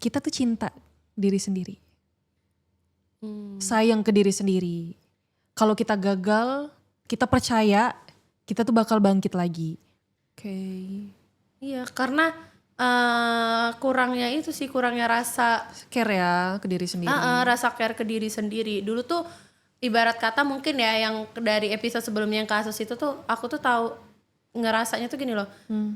kita tuh cinta diri sendiri. Sayang ke diri sendiri. Kalau kita gagal, kita percaya kita tuh bakal bangkit lagi. Oke. Iya, karena kurangnya itu sih, kurangnya rasa Care ya ke diri sendiri. rasa care ke diri sendiri. Dulu tuh ibarat kata mungkin ya, yang dari episode sebelumnya yang kasus itu tuh aku tuh tahu ngerasanya tuh gini loh.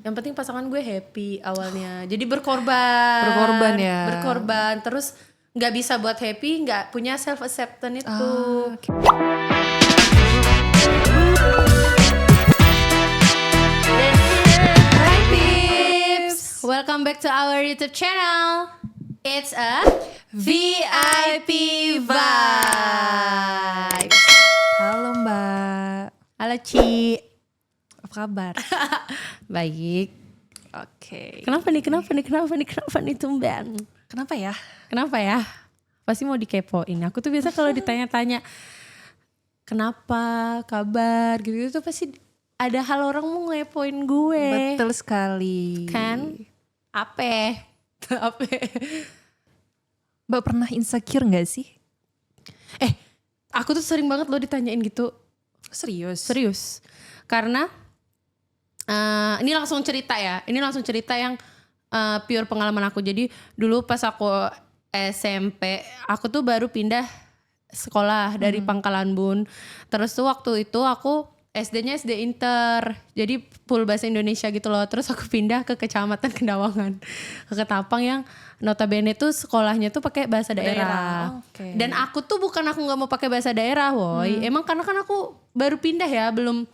Yang penting pasangan gue happy awalnya. Jadi berkorban ya. Berkorban terus nggak bisa buat happy, nggak punya self acceptance itu. Okay. Hi peeps, welcome back to our YouTube channel. It's a VIP Vibes. Halo Mbak. Halo Ci. Apa kabar? Baik. Oke. Kenapa nih tumben? Kenapa ya? Kenapa ya? Pasti mau dikepoin. Aku tuh biasa kalau ditanya-tanya kenapa, kabar gitu tuh pasti ada hal orang mau ngepoin gue. Betul sekali. Kan? Apa? Mbak pernah insecure gak sih? Aku tuh sering banget loh ditanyain gitu. Serius? Karena ini langsung cerita yang pure pengalaman aku. Jadi dulu pas aku SMP, aku tuh baru pindah sekolah dari Pangkalan Bun. Terus tuh waktu itu aku SD-nya SD Inter, jadi full bahasa Indonesia gitu loh. Terus aku pindah ke Kecamatan Kendawangan, ke Ketapang yang notabene tuh sekolahnya tuh pakai bahasa daerah. Okay. Dan aku tuh bukan aku nggak mau pakai bahasa daerah, woy. Emang karena kan aku baru pindah ya, belum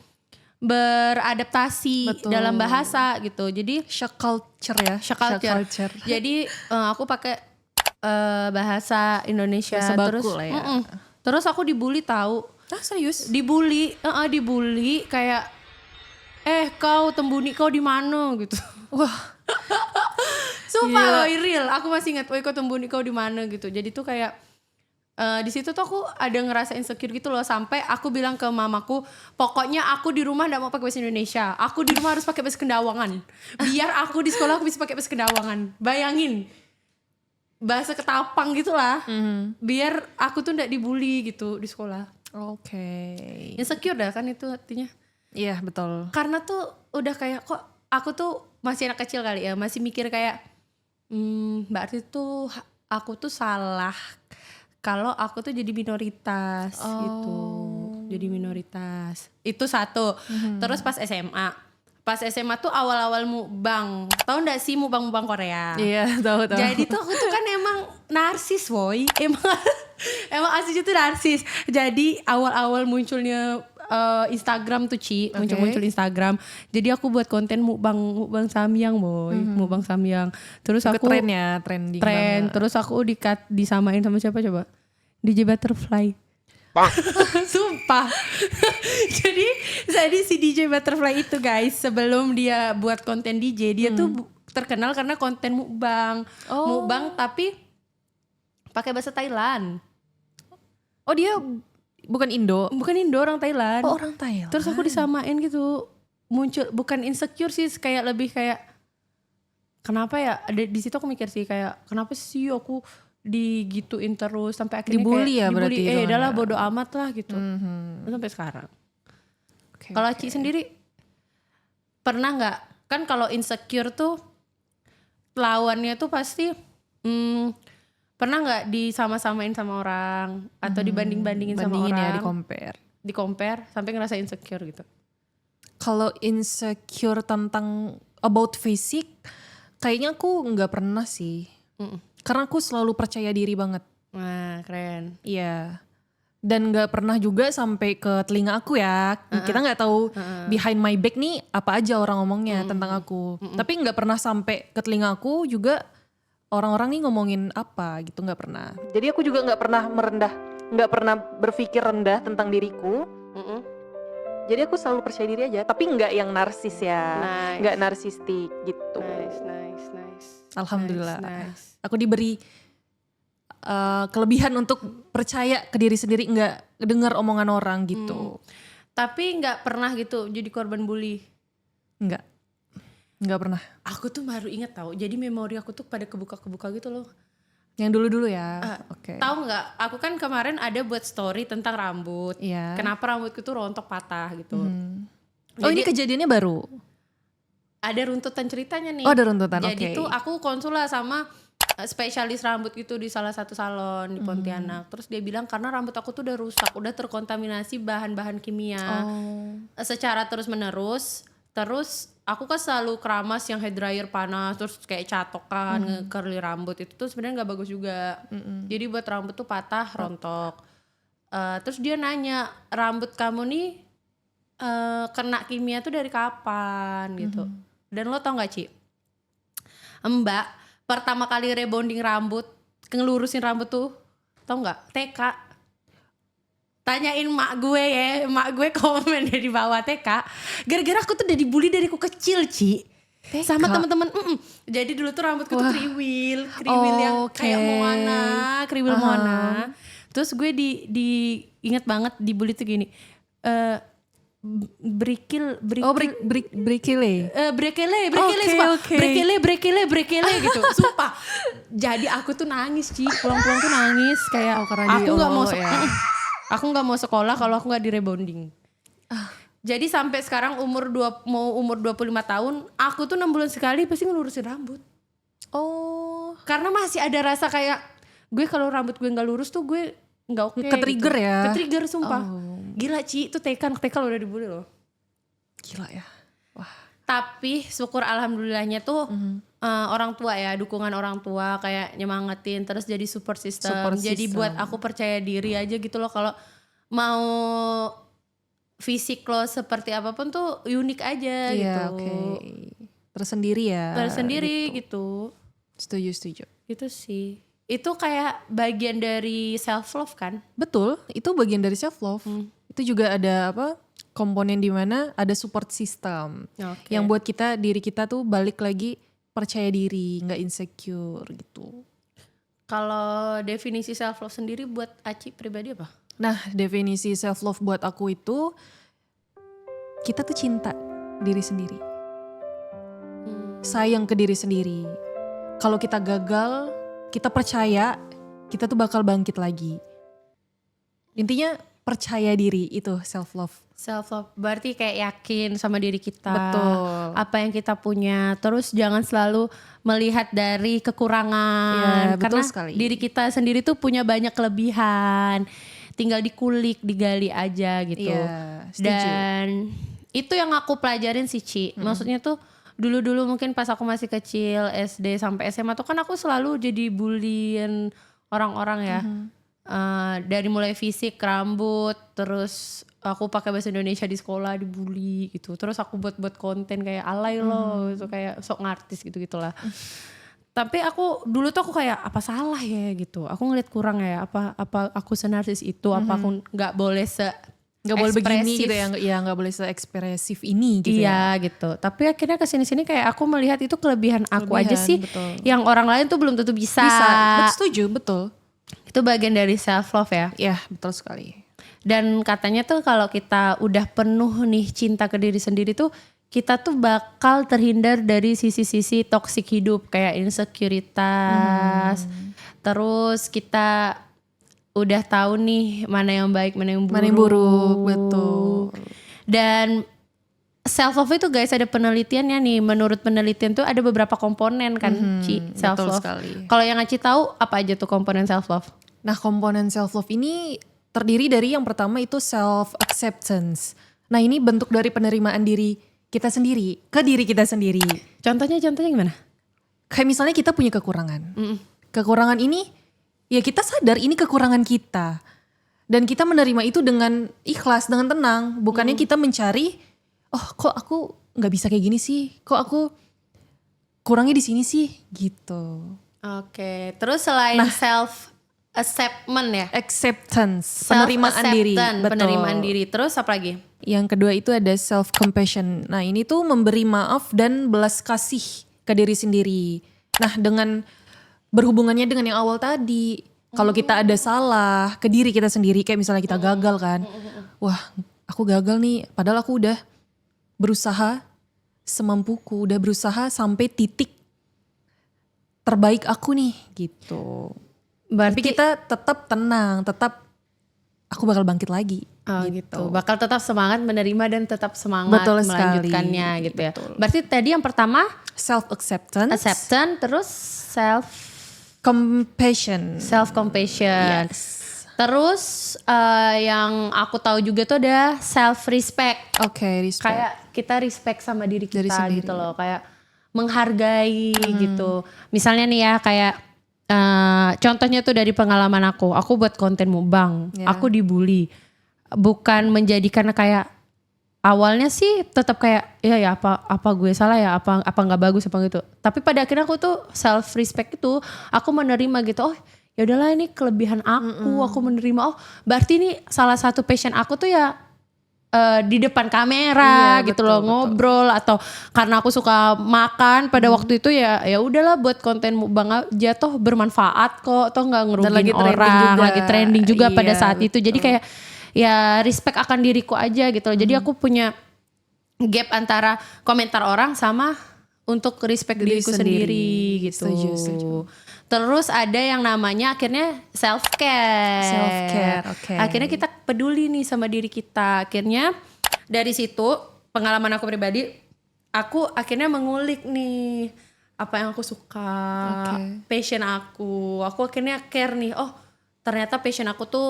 beradaptasi dalam bahasa gitu. Jadi shock culture ya. Shock culture. Jadi aku pakai bahasa Indonesia bahasa baku terus lah ya. Terus aku dibully tahu. Serius? Dibully kayak kau Tembuni kau di mana gitu. Wah. Sumpah woy, real. Aku masih ingat, kau Tembuni kau di mana gitu. Jadi tuh kayak di situ tuh aku ada ngerasa insecure gitu loh, sampai aku bilang ke mamaku, pokoknya aku di rumah nggak mau pakai bahasa Indonesia. Aku di rumah harus pakai bahasa Kendawangan. Biar aku di sekolah aku bisa pakai bahasa Kendawangan. Bayangin. Bahasa Ketapang gitu lah. Biar aku tuh nggak dibully gitu di sekolah. Oke. Insecure dah kan itu artinya. Iya betul. Karena tuh udah kayak kok aku tuh masih anak kecil kali ya, masih mikir kayak berarti tuh aku tuh salah kalau aku tuh jadi minoritas gitu. Jadi minoritas. Itu satu. Terus pas SMA tuh awal-awal mukbang. Tahu enggak sih mukbang Korea? Iya, tahu. Jadi tuh aku tuh kan emang narsis, woy. Emang aslinya tuh narsis. Jadi awal-awal munculnya Instagram tuh muncul Instagram. Jadi aku buat konten mukbang samyang, boy. Mukbang samyang. Terus aku trending banget. Terus aku disamain sama siapa coba? DJ Butterfly. Sumpah. Jadi si DJ Butterfly itu guys, sebelum dia buat konten DJ, dia tuh terkenal karena konten mukbang. Mukbang tapi pakai bahasa Thailand. Oh dia bukan Indo, orang Thailand. Oh orang Thailand. Terus aku disamain gitu. Muncul bukan insecure sih, kayak lebih kayak kenapa ya? Di situ aku mikir sih kayak kenapa sih aku digituin terus sampai akhirnya dibully kayak ya berarti. udahlah bodo amat lah gitu. Sampai sekarang. Kalau Ci sendiri pernah nggak? Kan kalau insecure tuh lawannya tuh pasti pernah nggak disama-samain sama orang atau dibanding-bandingin sama orang? Ya, di-compare sampai ngerasa insecure gitu. Kalau insecure tentang about fisik, kayaknya aku nggak pernah sih. Karena aku selalu percaya diri banget. Wah keren. Iya. Dan nggak pernah juga sampai ke telinga aku ya. Kita nggak tahu behind my back nih apa aja orang ngomongnya tentang aku. Tapi nggak pernah sampai ke telinga aku juga. Orang-orang nih ngomongin apa gitu, nggak pernah. Jadi aku juga nggak pernah berpikir rendah tentang diriku. Jadi aku selalu percaya diri aja, tapi nggak yang narsis ya, nggak narsistik gitu. Nice. Alhamdulillah. Nice. Aku diberi kelebihan untuk percaya ke diri sendiri, nggak dengar omongan orang gitu. Tapi nggak pernah gitu jadi korban bully? Nggak pernah. Aku tuh baru ingat tahu. Jadi memori aku tuh pada kebuka gitu loh. Yang dulu-dulu ya. Oke. Tahu nggak? Aku kan kemarin ada buat story tentang rambut. Iya. Kenapa rambutku tuh rontok patah gitu. Oh ini kejadiannya baru? Ada runtutan ceritanya nih. Oh ada runtutan, oke. Jadi tuh aku konsul lah sama spesialis rambut gitu di salah satu salon di Pontianak. Terus dia bilang karena rambut aku tuh udah rusak, udah terkontaminasi bahan-bahan kimia secara terus-menerus. Terus aku kan selalu keramas yang hair dryer panas, terus kayak catokan, nge-curly rambut itu tuh sebenarnya nggak bagus juga. Jadi buat rambut tuh patah, rontok. Terus dia nanya, rambut kamu nih kena kimia tuh dari kapan gitu. Dan lo tau gak Ci? Mbak pertama kali rebonding rambut, ngelurusin rambut tuh, tau gak? TK. Tanyain mak gue ya, mak gue komen di bawah TK. Gara-gara aku tuh udah dibully dari aku kecil Ci. Sama teman-teman. Jadi dulu tuh rambutku tuh kriwil yang kayak Moana, kriwil Moana. Terus gue inget banget dibully tuh gini. Brekele gitu. Sumpah. Jadi aku tuh nangis Ci, pulang-pulang tuh nangis kayak aku nggak mau sekolah kalau aku nggak direbonding. Jadi sampai sekarang mau umur 25 tahun, aku tuh 6 bulan sekali pasti ngelurusin rambut. Oh, karena masih ada rasa kayak gue kalau rambut gue nggak lurus tuh gue nggak oke. Ke-trigger gitu. ya. Ke-trigger sumpah. Gila Ci, itu TK udah dibully loh. Gila ya. Wah. Tapi syukur alhamdulillahnya tuh orang tua ya, dukungan orang tua kayak nyemangetin, terus jadi support system. Jadi buat aku percaya diri aja gitu loh, kalau mau fisik lo seperti apapun tuh unik aja gitu. Okay. Tersendiri ya. Tersendiri gitu. Setuju. Itu sih. Itu kayak bagian dari self love kan? Betul, itu bagian dari self love. Itu juga ada komponen di mana ada support system yang buat diri kita tuh balik lagi percaya diri, nggak insecure gitu. Kalau definisi self love sendiri buat Aci pribadi apa? Nah, definisi self love buat aku itu kita tuh cinta diri sendiri, sayang ke diri sendiri. Kalau kita gagal, kita percaya kita tuh bakal bangkit lagi. Intinya percaya diri, itu self love. Self love berarti kayak yakin sama diri kita. Betul. Apa yang kita punya. Terus jangan selalu melihat dari kekurangan. Ya, betul karena sekali. diri kita sendiri tuh punya banyak kelebihan. Tinggal dikulik, digali aja gitu. Ya, setuju. Dan itu yang aku pelajarin sih Ci. Maksudnya tuh dulu-dulu mungkin pas aku masih kecil, SD sampai SMA tuh kan aku selalu jadi bullyin orang-orang ya. Dari mulai fisik, rambut, terus aku pakai bahasa Indonesia di sekolah dibully gitu. Terus aku buat konten kayak alay loh, gitu, kayak sok ngartis gitu-gitulah. Tapi aku dulu tuh aku kayak apa salah ya gitu. Aku ngeliat kurang ya, apa aku senarsis itu, apa aku nggak boleh nggak boleh begini gitu ya, nggak boleh se-ekspresif ini gitu ya. Iya gitu. Tapi akhirnya kesini-sini kayak aku melihat itu kelebihan aku aja sih. Betul. Yang orang lain tuh belum tentu bisa. Setuju, betul. Itu bagian dari self love ya. Ya, betul sekali. Dan katanya tuh kalau kita udah penuh nih cinta ke diri sendiri tuh, kita tuh bakal terhindar dari sisi-sisi toksik hidup kayak insekuritas. Terus kita udah tahu nih mana yang baik, mana yang buruk. Betul. Dan self love itu guys ada penelitiannya nih. Menurut penelitian tuh ada beberapa komponen kan Ci, self love. Kalau yang Aci tahu apa aja tuh komponen self love? Nah, komponen self love ini terdiri dari yang pertama itu self acceptance. Nah, ini bentuk dari penerimaan diri kita sendiri ke diri kita sendiri. Contohnya gimana? Kayak misalnya kita punya kekurangan. Kekurangan ini ya kita sadar ini kekurangan kita. Dan kita menerima itu dengan ikhlas, dengan tenang. Bukannya kita mencari, oh kok aku gak bisa kayak gini sih? Kok aku kurangnya di sini sih? Gitu. Oke, terus selain self acceptance ya? Acceptance, penerimaan diri. Betul. Penerimaan diri, terus apa lagi? Yang kedua itu ada self compassion. Nah, ini tuh memberi maaf dan belas kasih ke diri sendiri. Nah, dengan berhubungannya dengan yang awal tadi, kalau kita ada salah ke diri kita sendiri, kayak misalnya kita gagal kan, wah aku gagal nih, padahal aku udah berusaha semampuku, udah berusaha sampai titik terbaik aku nih gitu. Berarti Tapi kita tetap tenang, tetap aku bakal bangkit lagi. oh gitu. Bakal tetap semangat menerima dan tetap semangat Betul melanjutkannya sekali. gitu ya. Betul. Berarti tadi yang pertama Self acceptance, acceptance, terus compassion. self compassion. Yes. Terus yang aku tahu juga tuh ada self respect. Oke, respect. Kayak kita respect sama diri Dari kita sendiri. gitu loh, kayak menghargai gitu. Misalnya nih ya kayak contohnya tuh dari pengalaman aku buat konten mukbang, Ya. aku dibully. Bukan menjadikan kayak awalnya sih tetap kayak ya apa gue salah ya, apa nggak bagus apa gitu. Tapi pada akhirnya aku tuh self respect itu aku menerima gitu. Oh, ya udahlah ini kelebihan aku menerima. Oh, berarti ini salah satu passion aku tuh ya di depan kamera Iya, gitu betul, loh, betul. ngobrol, atau karena aku suka makan pada waktu itu ya udahlah buat konten mukbang aja, toh bermanfaat kok, toh nggak ngerugiin lagi trending orang, juga. lagi trending juga pada Iya, saat itu. Jadi betul. kayak ya respect akan diriku aja gitu loh. Jadi aku punya gap antara komentar orang sama untuk respect Diri diriku sendiri. sendiri gitu. Setuju. Terus ada yang namanya akhirnya self care. Self care, oke. Akhirnya kita peduli nih sama diri kita. Akhirnya dari situ pengalaman aku pribadi, aku akhirnya mengulik nih apa yang aku suka, passion aku. Aku akhirnya care nih. Oh, ternyata passion aku tuh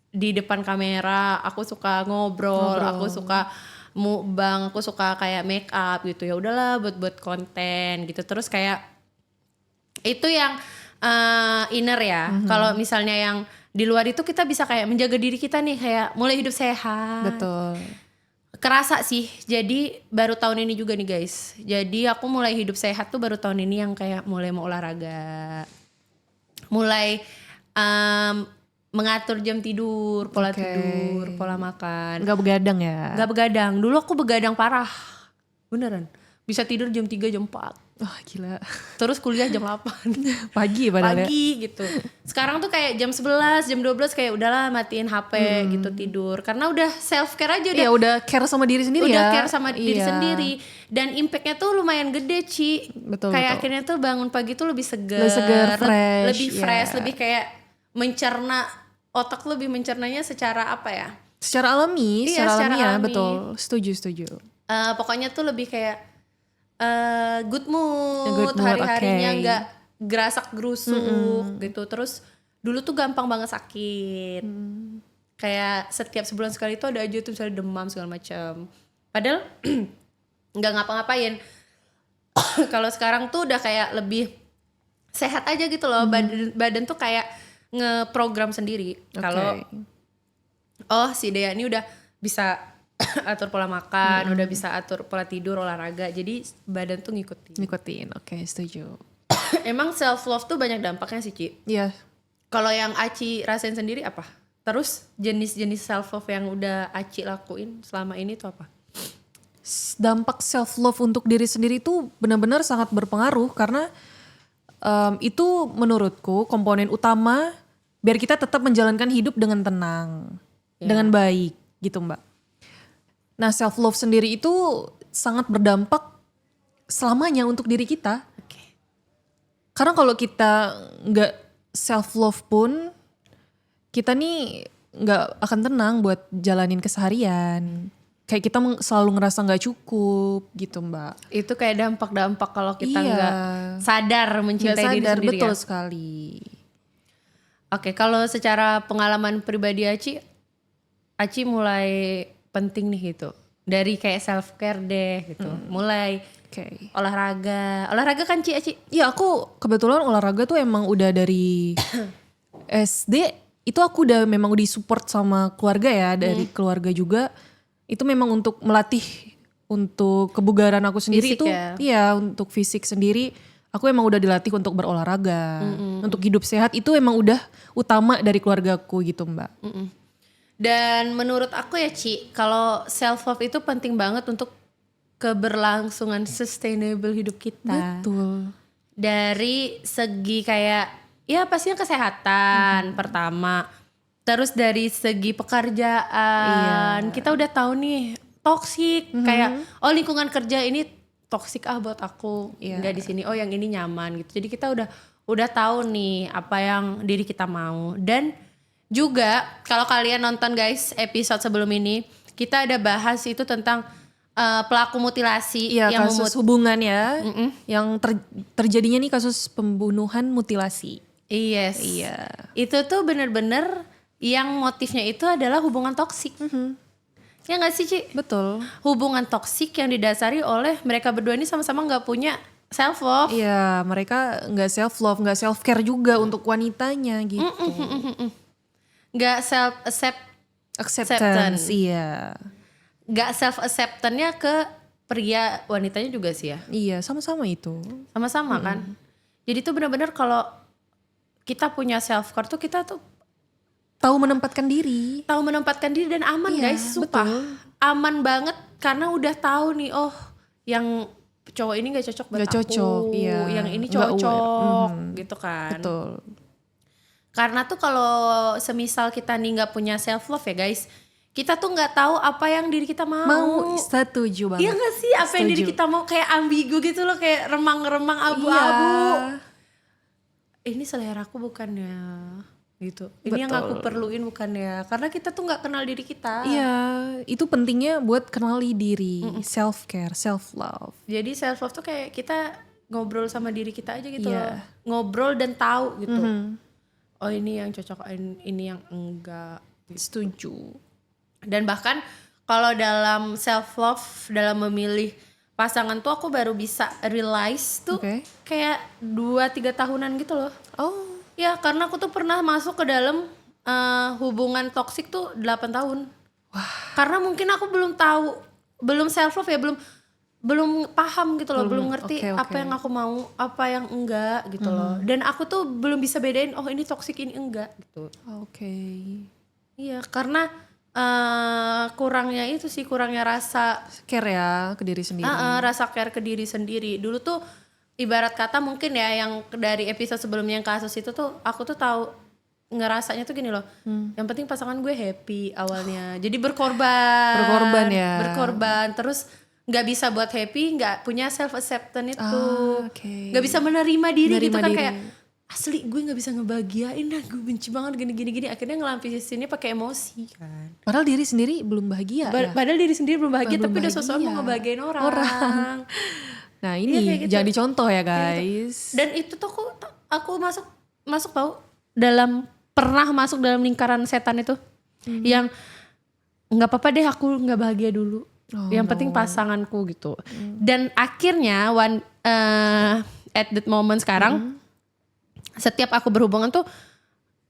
di depan kamera. Aku suka ngobrol. Aku suka mukbang, aku suka kayak make up gitu. Ya udahlah buat konten gitu. Terus kayak itu yang inner ya. Kalau misalnya yang di luar itu kita bisa kayak menjaga diri kita nih, kayak mulai hidup sehat. Betul. Kerasa sih. Jadi baru tahun ini juga nih guys. Jadi aku mulai hidup sehat tuh baru tahun ini, yang kayak mulai mau olahraga. Mulai mengatur jam tidur, pola tidur, pola makan. Gak begadang ya? Gak begadang. Dulu aku begadang parah. Beneran. Bisa tidur jam 3, jam 4. Wah gila. Terus kuliah jam 8. Pagi padahal ya? Pagi gitu. Sekarang tuh kayak jam 11, jam 12 kayak udahlah matiin HP gitu, tidur. Karena udah self care aja, udah. Iya udah care sama diri sendiri Udah ya? care sama diri Iya. sendiri. Dan impactnya tuh lumayan gede, Ci. Betul, kayak betul. akhirnya tuh bangun pagi tuh lebih segar. Lebih segar, fresh, Lebih fresh, iya. lebih kayak mencerna. Otak lebih mencernanya secara apa ya? Secara alami, Iya, secara secara alami ya, alami. betul. Setuju. Pokoknya tuh lebih kayak good mood, Good mood, hari-harinya oke. nggak gerasak gerusuk gitu. Terus dulu tuh gampang banget sakit, kayak setiap sebulan sekali tuh ada aja tuh misalnya demam segala macam. Padahal nggak ngapa-ngapain. Kalau sekarang tuh udah kayak lebih sehat aja gitu loh, badan tuh kayak ngeprogram sendiri. Kalau si Dea ini udah bisa atur pola makan, udah bisa atur pola tidur, olahraga. Jadi badan tuh Ngikutin, oke, setuju. Emang self love tuh banyak dampaknya sih, Ci. Iya. Kalau yang Aci rasain sendiri apa? Terus jenis-jenis self love yang udah Aci lakuin selama ini tuh apa? Dampak self love untuk diri sendiri itu benar-benar sangat berpengaruh karena itu menurutku komponen utama biar kita tetap menjalankan hidup dengan tenang, dengan baik gitu Mbak. Nah self love sendiri itu sangat berdampak selamanya untuk diri kita. Karena kalau kita nggak self love pun kita nih nggak akan tenang buat jalanin keseharian. Kayak kita selalu ngerasa nggak cukup gitu Mbak. Itu kayak dampak-dampak kalau kita Iya. nggak sadar mencintai Nggak diri sadar, sendiri betul ya. sekali. Oke, kalau secara pengalaman pribadi Aci mulai penting nih gitu. Dari kayak self care deh gitu. Mulai Oke. olahraga kan Aci? Iya aku kebetulan olahraga tuh emang udah dari SD itu aku udah memang disupport sama keluarga ya, dari keluarga juga. Itu memang untuk melatih untuk kebugaran aku sendiri Fisik itu ya? iya untuk fisik sendiri aku emang udah dilatih untuk berolahraga. Untuk hidup sehat itu emang udah utama dari keluargaku gitu Mbak. Dan menurut aku ya Ci, kalau self love itu penting banget untuk keberlangsungan sustainable hidup kita. Betul. Dari segi kayak ya pastinya kesehatan pertama. Terus dari segi pekerjaan, kita udah tahu nih toksik kayak lingkungan kerja ini toxic buat aku, Iya. nggak di sini. Oh yang ini nyaman gitu. Jadi kita udah tahu nih apa yang diri kita mau. Dan juga kalau kalian nonton guys episode sebelum ini, kita ada bahas itu tentang pelaku mutilasi Iya, yang kasus hubungan ya, yang terjadinya nih kasus pembunuhan mutilasi. Yes. Iya. Itu tuh bener-bener yang motifnya itu adalah hubungan toksik. Ya gak sih Ci? Betul. Hubungan toksik yang didasari oleh mereka berdua ini sama-sama gak punya self love. Iya, mereka nggak self love, nggak self care juga untuk wanitanya gitu. Gak self Acceptance, iya. Gak self acceptance-nya ke pria, wanitanya juga sih ya. Iya, sama-sama itu. Sama-sama kan. Jadi tuh benar-benar kalau kita punya self care tuh kita tuh Tahu menempatkan diri. tahu menempatkan diri dan aman Iya, guys, sumpah. betul. Aman banget karena udah tahu nih, oh yang cowok ini gak cocok buat Nggak cocok, aku, iya. yang ini Nggak aware. cocok gitu kan. Betul. Karena tuh kalau semisal kita nih nggak punya self love ya guys, kita tuh nggak tahu apa yang diri kita mau. Setuju banget. Iya nggak sih, apa yang diri Setuju. kita mau, kayak ambigu gitu loh, kayak remang-remang abu-abu. Iya. Ini selera aku bukannya gitu. Ini yang aku perluin bukannya, karena kita tuh nggak kenal diri kita. Iya, itu pentingnya buat kenali diri, self care, self love. Jadi self love tuh kayak kita ngobrol sama diri kita aja gitu Iya. loh. Ngobrol dan tahu gitu. Oh ini yang cocok, ini yang enggak. Setuju. Dan bahkan kalau dalam self love, dalam memilih pasangan tuh aku baru bisa realize tuh Oke. kayak 2-3 tahunan gitu loh. Oh, Ya karena aku tuh pernah masuk ke dalam hubungan toksik tuh 8 tahun. Wah. Karena mungkin aku belum tahu, belum self love ya, belum paham gitu loh, belum ngerti oke. apa yang aku mau, apa yang enggak gitu loh. Dan aku tuh belum bisa bedain, oh ini toksik, ini enggak gitu. oke. Iya, karena kurangnya itu sih, kurangnya rasa Care ya ke diri sendiri. rasa care ke diri sendiri. Dulu tuh ibarat kata mungkin ya, yang dari episode sebelumnya yang kasus itu tuh aku tuh tahu ngerasanya tuh gini loh. Yang penting pasangan gue happy awalnya. Jadi berkorban. Berkorban ya. Berkorban, terus nggak bisa buat happy, nggak punya self acceptance itu. Oke. Nggak bisa menerima diri gitu Menerima kan, diri. kayak asli gue nggak bisa ngebahagiain dan gue benci banget gini. Akhirnya ngelampiasinnya pakai emosi kan. Padahal diri sendiri belum bahagia ya. Padahal diri sendiri belum bahagia, Belum tapi udah bahagia. sosok mau ngebahagiain orang. Nah Iya, kayak ini gitu. jangan dicontoh ya guys. Dan itu tuh aku masuk tahu pernah masuk dalam lingkaran setan itu. Yang nggak apa-apa deh aku nggak bahagia dulu. Yang penting pasanganku gitu. Dan akhirnya at that moment sekarang, setiap aku berhubungan tuh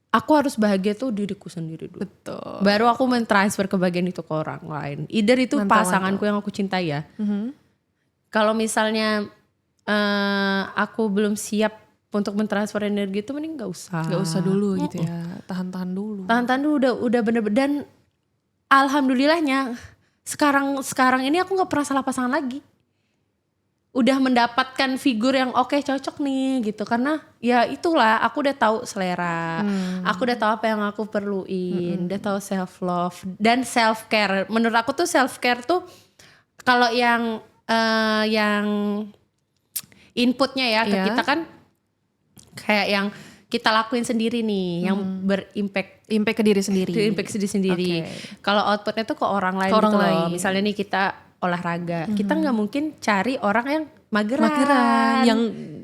aku harus bahagia tuh diriku sendiri dulu. Betul. Baru aku mentransfer kebahagiaan itu ke orang lain. Either itu Mantap, pasanganku yang aku cintai ya. Kalau misalnya aku belum siap untuk mentransfer energi itu, mending gak usah. Gak usah dulu gitu ya. Tahan-tahan dulu. Tahan-tahan dulu, udah bener-bener. Dan alhamdulillahnya sekarang ini aku gak pernah salah pasangan lagi. Udah mendapatkan figur yang oke, cocok nih gitu. Karena ya itulah, aku udah tahu selera. Aku udah tahu apa yang aku perluin. Udah tahu self love dan self care. Menurut aku tuh self care tuh kalau yang inputnya ya ke Iya. kita kan kayak yang kita lakuin sendiri nih, yang berimpact Impact ke diri sendiri. impact diri sendiri. Oke. Kalau outputnya tuh ke orang lain Ke orang gitu loh. lain. Misalnya nih kita olahraga, kita nggak mungkin cari orang yang mageran, Yang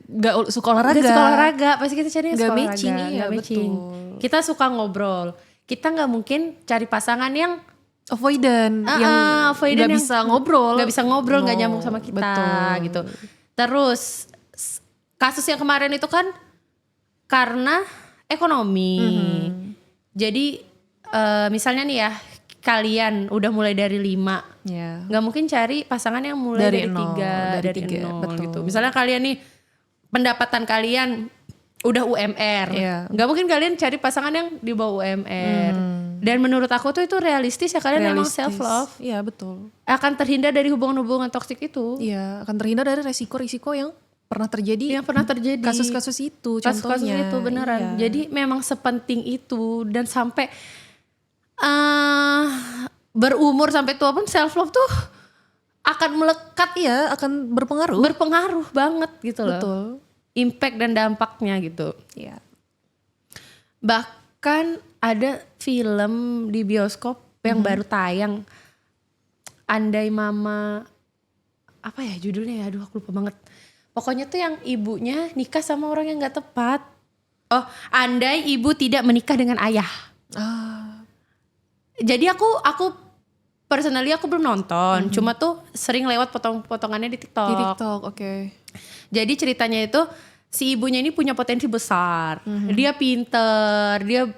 gak suka olahraga. nggak suka olahraga, pasti kita cari yang Nggak suka olahraga, matching, iya, nggak matching. betul. Kita suka ngobrol, kita nggak mungkin cari pasangan yang Avoidant. Yang avoidant gak yang bisa ngobrol. nggak bisa ngobrol, nggak No, nyambung sama kita betul. gitu. Terus kasus yang kemarin itu kan karena ekonomi. Jadi misalnya nih ya, kalian udah mulai dari 5, Ya. nggak mungkin cari pasangan yang mulai dari Dari nol, 3, dari dari 3, 0 betul. gitu. Misalnya kalian nih pendapatan kalian udah UMR, Iya. nggak mungkin kalian cari pasangan yang di bawah UMR. Dan menurut aku tuh itu realistis ya, kalian emang Realistis. self love, Iya betul. akan terhindar dari hubungan-hubungan toksik itu. Iya akan terhindar dari resiko-resiko yang pernah terjadi. Yang pernah terjadi. Kasus-kasus itu Kasus-kasus contohnya. itu beneran. Iya. Jadi memang sepenting itu, dan sampai berumur sampai tua pun self love tuh akan melekat, Iya, akan berpengaruh. berpengaruh banget gitu loh. Betul. Impact dan dampaknya gitu. Iya. Bahkan ada film di bioskop yang baru tayang, Andai Mama, apa ya judulnya ya, aduh aku lupa banget. Pokoknya tuh yang ibunya nikah sama orang yang gak tepat. Oh, Andai Ibu Tidak Menikah Dengan Ayah. Jadi aku personally aku belum nonton, cuma tuh sering lewat potong-potongannya di TikTok. Di TikTok, oke. Jadi ceritanya itu si ibunya ini punya potensi besar. Dia pinter, dia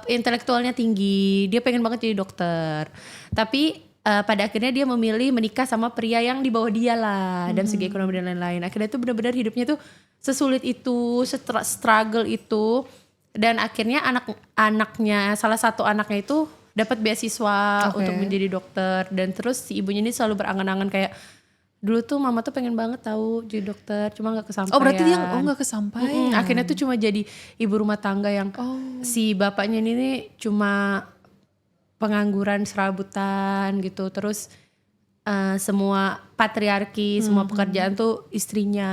intelektualnya tinggi, dia pengen banget jadi dokter. Tapi pada akhirnya dia memilih menikah sama pria yang di bawah dia lah, dan segi ekonomi dan lain-lain. Akhirnya tuh benar-benar hidupnya tuh sesulit itu, struggle itu, dan akhirnya anak-anaknya, salah satu anaknya itu dapat beasiswa untuk menjadi dokter. Dan terus si ibunya ini selalu berangan-angan kayak, dulu tuh mama tuh pengen banget tahu jadi dokter, cuma gak kesampaian. Oh berarti dia gak kesampaian. Akhirnya tuh cuma jadi ibu rumah tangga yang si bapaknya ini nih cuma pengangguran serabutan gitu. Terus semua patriarki, semua pekerjaan tuh istrinya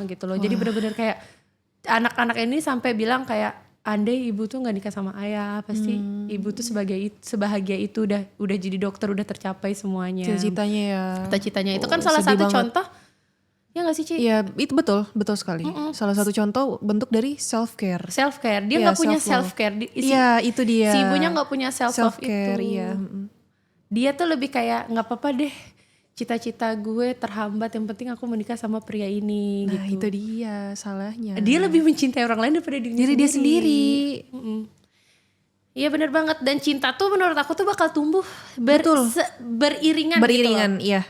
gitu loh. Jadi bener-bener kayak anak-anak ini sampai bilang kayak, andai ibu tuh gak nikah sama ayah, pasti ibu tuh sebahagia itu udah jadi dokter, udah tercapai semuanya. Cita-citanya ya. Cita-citanya itu kan salah satu contoh. Ya gak sih Ci? Iya itu betul sekali. Salah satu contoh bentuk dari self care. Self care, dia gak punya self care. Iya itu dia. Si ibunya gak punya self love care, itu. iya. Dia tuh lebih kayak gak apa-apa deh, cita-cita gue terhambat, yang penting aku menikah sama pria ini. Nah gitu. itu dia salahnya. Dia lebih mencintai orang lain daripada diri dia sendiri. Iya benar banget. Dan cinta tuh menurut aku tuh bakal tumbuh beriringan gitu loh. Iya.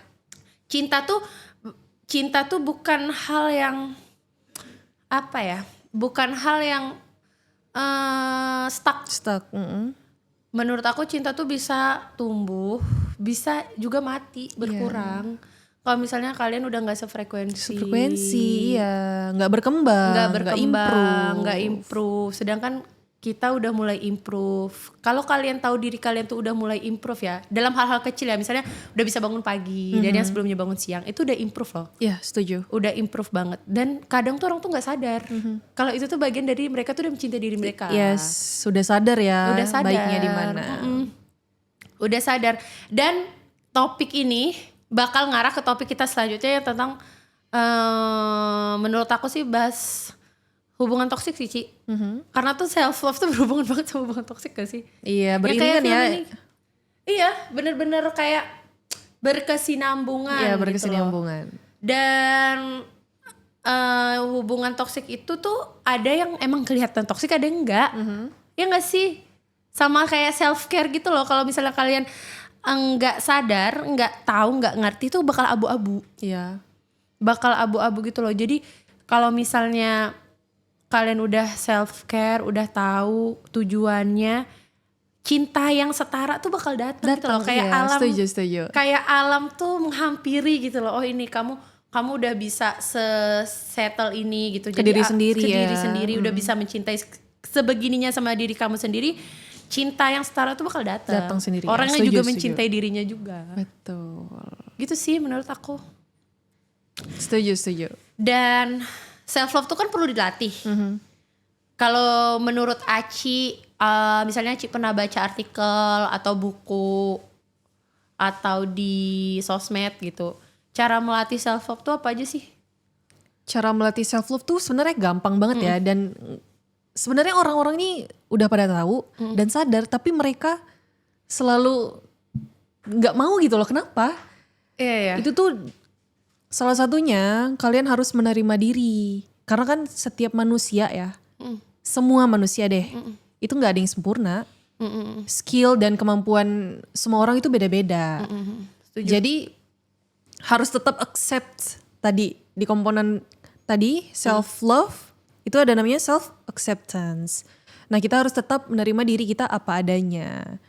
Cinta tuh bukan hal yang apa ya, bukan hal yang stuck. Menurut aku cinta tuh bisa tumbuh, bisa juga mati, berkurang. Kalau misalnya kalian udah nggak sefrekuensi, iya, nggak berkembang, nggak improve. Sedangkan kita udah mulai improve. Kalau kalian tahu diri kalian tuh udah mulai improve ya, dalam hal-hal kecil ya, misalnya udah bisa bangun pagi, dan yang sebelumnya bangun siang, itu udah improve loh. Iya, setuju. Udah improve banget. Dan kadang tuh orang tuh nggak sadar, kalau itu tuh bagian dari mereka tuh udah mencintai diri mereka. Yes, sudah sadar ya, udah sadar. Baiknya di mana. Udah sadar. Dan topik ini bakal ngarah ke topik kita selanjutnya yang tentang menurut aku sih bahas hubungan toksik sih Ci. Karena tuh self love tuh berhubungan banget sama hubungan toksik gak sih? Iya, beriringan ya. Iya, bener-bener kayak berkesinambungan. Iya, berkesinambungan. Gitu. Dan hubungan toksik itu tuh ada yang emang kelihatan toksik, ada yang enggak. Ya gak sih? Sama kayak self care gitu loh. Kalau misalnya kalian enggak sadar, enggak tahu, enggak ngerti tuh bakal abu-abu. Iya. Bakal abu-abu gitu loh. Jadi kalau misalnya kalian udah self care, udah tahu tujuannya, cinta yang setara tuh bakal datang gitu loh. Kayak iya, alam, setuju. Kayak alam tuh menghampiri gitu loh. Oh ini kamu udah bisa settle ini gitu. Ke diri sendiri ke ya. diri sendiri, udah bisa mencintai sebegininya sama diri kamu sendiri. Cinta yang setara tuh bakal datang sendiri. Orangnya juga mencintai dirinya juga. Betul. Gitu sih menurut aku. Setuju. Dan self love tuh kan perlu dilatih. Kalau menurut Aci, misalnya Aci pernah baca artikel atau buku atau di sosmed gitu, cara melatih self love tuh apa aja sih? Cara melatih self love tuh sebenarnya gampang banget ya, dan sebenarnya orang-orang ini udah pada tahu dan sadar, tapi mereka selalu nggak mau gitu loh. Kenapa? Iya. Itu tuh salah satunya kalian harus menerima diri. Karena kan setiap manusia ya, semua manusia deh, itu nggak ada yang sempurna. Skill dan kemampuan semua orang itu beda-beda. Jadi harus tetap accept tadi di komponen tadi self love. Itu ada namanya self acceptance. Nah kita harus tetap menerima diri kita apa adanya.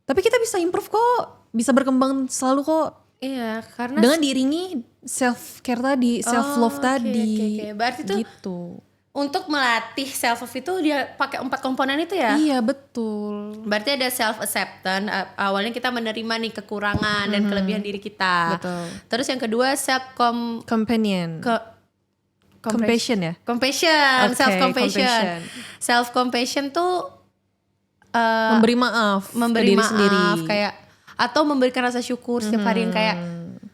Tapi kita bisa improve kok, bisa berkembang selalu kok. Iya, karena dengan diiringi self care tadi, self love tadi. Okay. Berarti tuh gitu. untuk melatih self love itu dia pakai 4 komponen itu ya. Iya betul. Berarti ada self acceptance, awalnya kita menerima nih kekurangan dan kelebihan diri kita. Betul. Terus yang kedua self Compassion ya. compassion, Oke, self compassion. compassion. Self compassion tuh Memberi maaf ke diri sendiri. kayak atau memberikan rasa syukur setiap hari yang kayak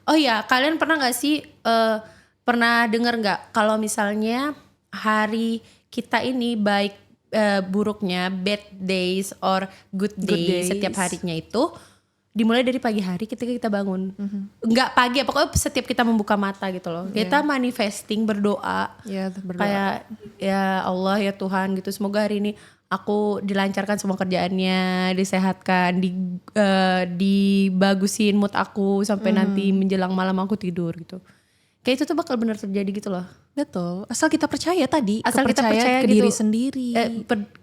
oh ya, kalian pernah nggak sih pernah dengar nggak kalau misalnya hari kita ini baik buruknya, bad days or good days, setiap harinya itu dimulai dari pagi hari ketika kita bangun. Nggak pagi, pokoknya setiap kita membuka mata gitu loh. Kita manifesting, berdoa. Berdoa. Kayak ya Allah ya Tuhan gitu. Semoga hari ini aku dilancarkan semua kerjaannya, disehatkan, dibagusin mood aku sampai nanti menjelang malam aku tidur gitu. Kayak itu tuh bakal benar terjadi gitu loh. Betul. Asal kita percaya tadi. Asal kita percaya ke gitu. diri sendiri.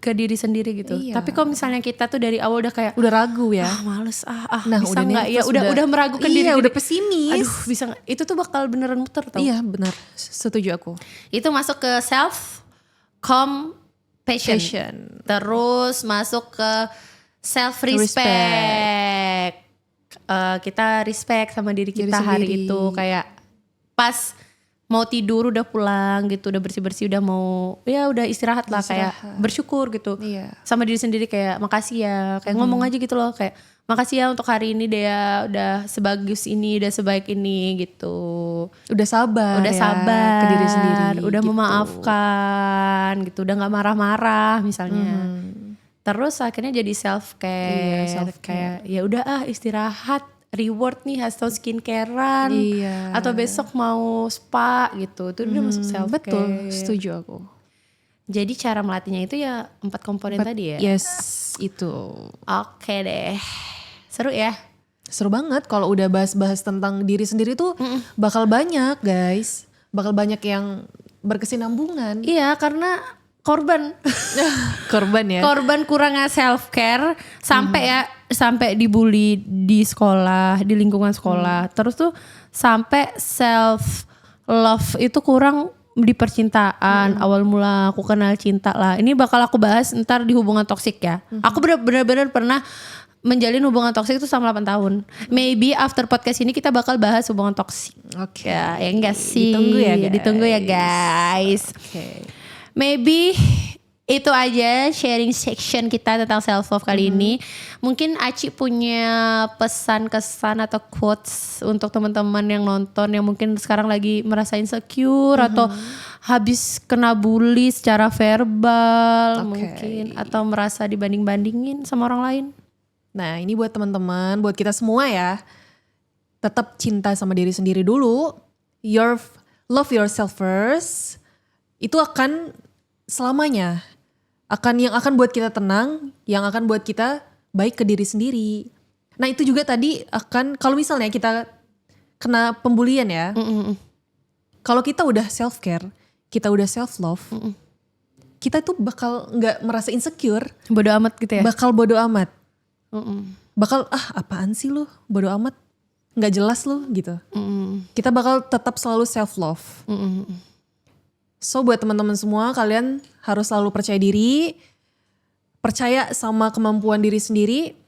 Ke diri sendiri gitu. Iya. Tapi kalau misalnya kita tuh dari awal udah kayak Udah ragu ya. males Nah, bisa udah nggak ya, nervous, udah meragukan diri. Iya, udah pesimis. Aduh, bisa nggak? Itu tuh bakal beneran muter tau. Iya, benar. Setuju aku. Itu masuk ke self compassion. Terus masuk ke self respect. Kita respect sama diri kita hari sendiri. itu, kayak pas mau tidur udah pulang gitu, udah bersih-bersih, udah mau ya udah istirahat lah, kayak bersyukur gitu. Iya. Sama diri sendiri kayak makasih ya, kayak ngomong aja gitu loh, kayak makasih ya untuk hari ini Dea udah sebagus ini, udah sebaik ini gitu. Udah sabar Udah ya, sabar ke diri sendiri. udah gitu. memaafkan gitu, udah nggak marah-marah misalnya. Terus akhirnya jadi self care, Iya, self-care. kayak ya udah istirahat, reward nih atau skincarean, Iya. atau besok mau spa gitu, itu udah masuk self care. Betul, setuju aku. Jadi cara melatihnya itu ya 4 komponen tadi ya. Yes, itu. Oke deh, seru ya. Seru banget kalau udah bahas-bahas tentang diri sendiri tuh bakal banyak guys. Bakal banyak yang berkesinambungan. Iya, karena korban Korban ya. kurangnya self care sampai dibully di sekolah, di lingkungan sekolah. Terus tuh sampai self love itu kurang di percintaan. Awal mula aku kenal cinta lah. Ini bakal aku bahas ntar di hubungan toksik ya. Aku benar-benar pernah menjalin hubungan toksik itu selama 8 tahun. Maybe after podcast ini kita bakal bahas hubungan toksik. Oke. Ya enggak sih. Ditunggu ya, guys. Oke. Maybe itu aja sharing section kita tentang self love kali ini. Mungkin Aci punya pesan kesan atau quotes untuk teman-teman yang nonton yang mungkin sekarang lagi merasa insecure atau habis kena bully secara verbal mungkin, atau merasa dibanding-bandingin sama orang lain. Nah, ini buat teman-teman, buat kita semua ya. Tetap cinta sama diri sendiri dulu. Love yourself first. Itu akan selamanya yang akan buat kita tenang, yang akan buat kita baik ke diri sendiri. Nah, itu juga tadi akan kalau misalnya kita kena pembulian ya. Kalau kita udah self care, kita udah self love, kita tuh bakal nggak merasa insecure. Bodo amat gitu ya. Bakal bodo amat. Bakal apaan sih lu, bodo amat, nggak jelas lu gitu. Kita bakal tetap selalu self love. So buat teman-teman semua, kalian harus selalu percaya diri, percaya sama kemampuan diri sendiri.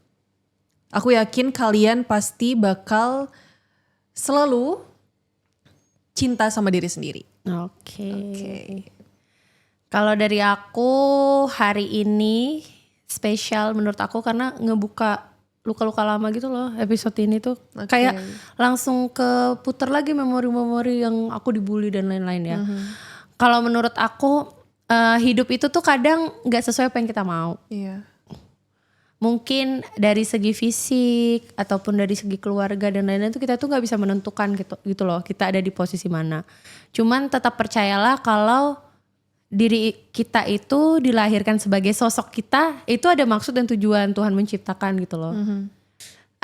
Aku yakin kalian pasti bakal selalu cinta sama diri sendiri. Oke. Kalau dari aku hari ini spesial menurut aku karena ngebuka luka-luka lama gitu loh episode ini tuh. Kayak langsung keputar lagi memori-memori yang aku dibully dan lain-lain ya. Kalau menurut aku hidup itu tuh kadang gak sesuai apa yang kita mau. Iya. Mungkin dari segi fisik ataupun dari segi keluarga dan lain-lain tuh kita tuh gak bisa menentukan gitu loh. Kita ada di posisi mana. Cuman tetap percayalah kalau diri kita itu dilahirkan sebagai sosok kita. Itu ada maksud dan tujuan Tuhan menciptakan gitu loh.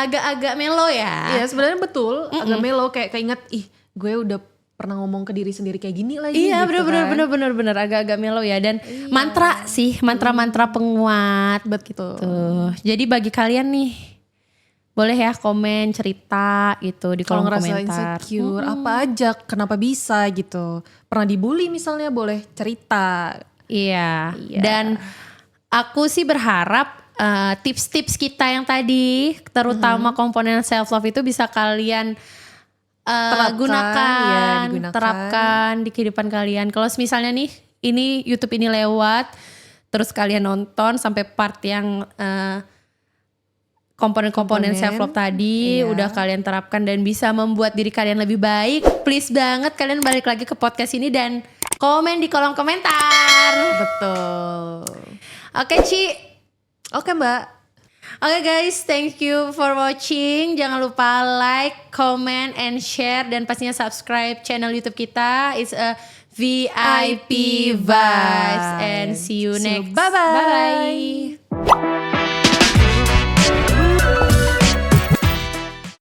Agak-agak melo ya. Iya sebenarnya betul. Agak melo kayak keinget gue udah pernah ngomong ke diri sendiri kayak gini lagi. Iya gitu bener agak-agak melo ya. Dan mantra penguat betul. tuh. Jadi bagi kalian nih boleh ya komen cerita gitu di Kalau kolom ngerasa komentar. insecure, apa aja, kenapa bisa gitu. Pernah dibully misalnya boleh cerita. Iya. Iya. Dan aku sih berharap tips-tips kita yang tadi, terutama komponen self love itu bisa kalian Digunakan. terapkan di kehidupan kalian. Kalau misalnya nih, ini YouTube ini lewat, terus kalian nonton sampai part yang komponen self love tadi iya. udah kalian terapkan dan bisa membuat diri kalian lebih baik, please banget kalian balik lagi ke podcast ini dan komen di kolom komentar. Betul. Oke Ci. Oke Mbak. Oke guys, thank you for watching. Jangan lupa like, comment, and share dan pastinya subscribe channel YouTube kita. It's a VIP Vibes and see you next. Bye-bye. Bye-bye.